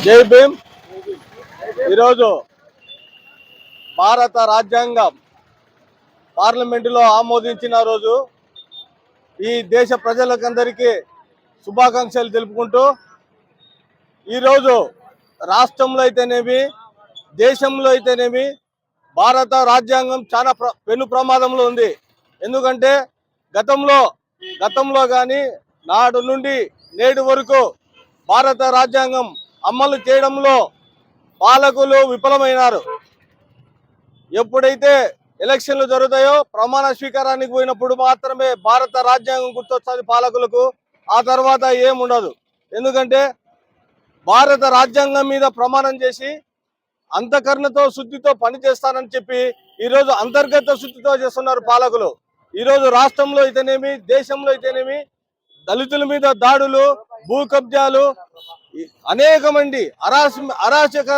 జై భీమ్. ఈరోజు భారత రాజ్యాంగం పార్లమెంటులో ఆమోదించిన రోజు ఈ దేశ ప్రజలకందరికీ శుభాకాంక్షలు తెలుపుకుంటూ ఈరోజు రాష్ట్రంలో అయితేనేమి దేశంలో అయితేనేమి భారత రాజ్యాంగం చాలా పెను ప్రమాదంలో ఉంది. ఎందుకంటే గతంలో కానీ నాడు నుండి నేటి వరకు భారత రాజ్యాంగం అమలు చేయడంలో పాలకులు విఫలమైనారు. ఎప్పుడైతే ఎలక్షన్లు జరుగుతాయో ప్రమాణ స్వీకారానికి పోయినప్పుడు మాత్రమే భారత రాజ్యాంగం గుర్తొస్తుంది పాలకులకు. ఆ తర్వాత ఏముండదు. ఎందుకంటే భారత రాజ్యాంగం మీద ప్రమాణం చేసి అంతఃకరణతో శుద్ధితో పనిచేస్తానని చెప్పి ఈరోజు అంతర్గత శుద్ధితో చేస్తున్నారు పాలకులు. ఈరోజు రాష్ట్రంలో అయితేనేమి దేశంలో అయితేనేమి దళితుల మీద దాడులు, భూ కబ్జాలు, అనేక మంది అరాచక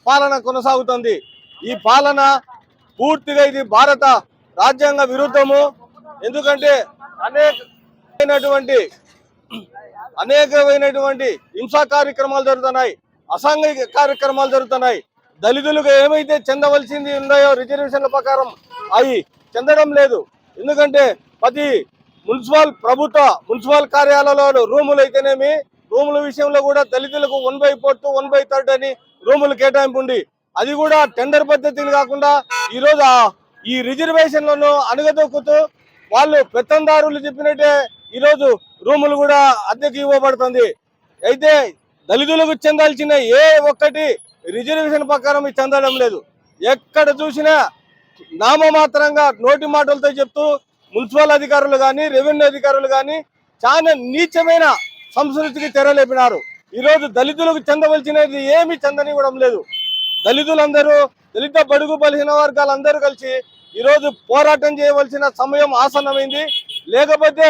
పాలన కొనసాగుతుంది. ఈ పాలన పూర్తిగా ఇది భారత రాజ్యాంగ విరుద్ధము. ఎందుకంటే అనేకమైనటువంటి హింసా కార్యక్రమాలు జరుగుతున్నాయి, అసాంఘిక కార్యక్రమాలు జరుగుతున్నాయి. దళితులకు ఏమైతే చెందవలసింది ఉన్నాయో రిజర్వేషన్ల ప్రకారం అవి చెందడం లేదు. ఎందుకంటే ప్రతి మున్సిపల్ కార్యాలయాలలో రూములు అయితేనేమి రూముల విషయంలో కూడా దళితులకు 1/4 1/3 అని రూములు కేటాయింపు ఉంది. అది కూడా టెండర్ పద్ధతిని కాకుండా ఈరోజు ఈ రిజర్వేషన్లను అణగదొక్కుతూ వాళ్ళు పెత్తందారులు చెప్పినట్టే ఈరోజు రూములు కూడా అద్దెకి ఇవ్వబడుతుంది. అయితే దళితులకు చెందాల్సిన ఏ ఒక్కటి రిజర్వేషన్ ప్రకారం చెందడం లేదు. ఎక్కడ చూసినా నామమాత్రంగా నోటి మాటలతో చెప్తూ మున్సిపల్ అధికారులు కానీ రెవెన్యూ అధికారులు కానీ చాలా నీచమైన సంస్కృతికి తెరలేపినారు. ఈరోజు దళితులకు చెందవలసినది ఏమీ చెందనివ్వడం లేదు. దళిత బడుగు బలహీన వర్గాలందరూ కలిసి ఈరోజు పోరాటం చేయవలసిన సమయం ఆసన్నమైంది. లేకపోతే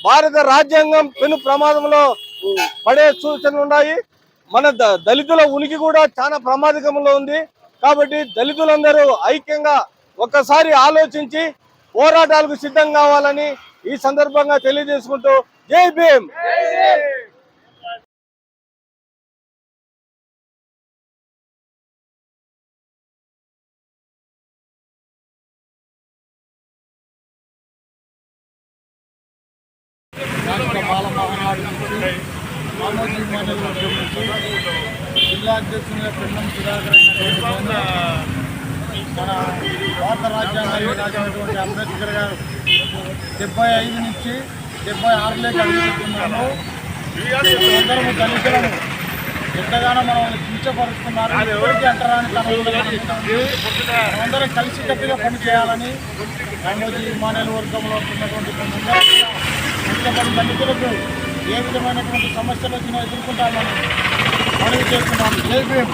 భారత రాజ్యాంగం పెను ప్రమాదంలో పడే సూచనలు ఉన్నాయి. మన దళితుల ఉనికి కూడా చాలా ప్రమాదకంలో ఉంది. కాబట్టి దళితులందరూ ఐక్యంగా ఒక్కసారి ఆలోచించి పోరాటాలకు సిద్ధం కావాలని ఈ సందర్భంగా తెలియజేసుకుంటూ జై భీమ్. జిల్లా అధ్యక్షునిగా పెన్నం సుధాకర్ మన భారత రాజ్యాంగాన్ని రాసినటువంటి అంబేద్కర్ గారు 75 నుంచి 76 అడుగుతున్నాము. అందరము దళితులను ఎంతగానో మనం కించపరుస్తున్నారు. ఎవరికి అంటరాని అందరం కలిసికట్టుగా పనిచేయాలని రామోజీ మానేలు వర్గంలో ఉన్నటువంటి కొంతమంది దళితులకు ఏ విధమైనటువంటి సమస్యలు వచ్చినా ఎదుర్కొంటామని మనవి చేస్తున్నాము. జై భీమ్.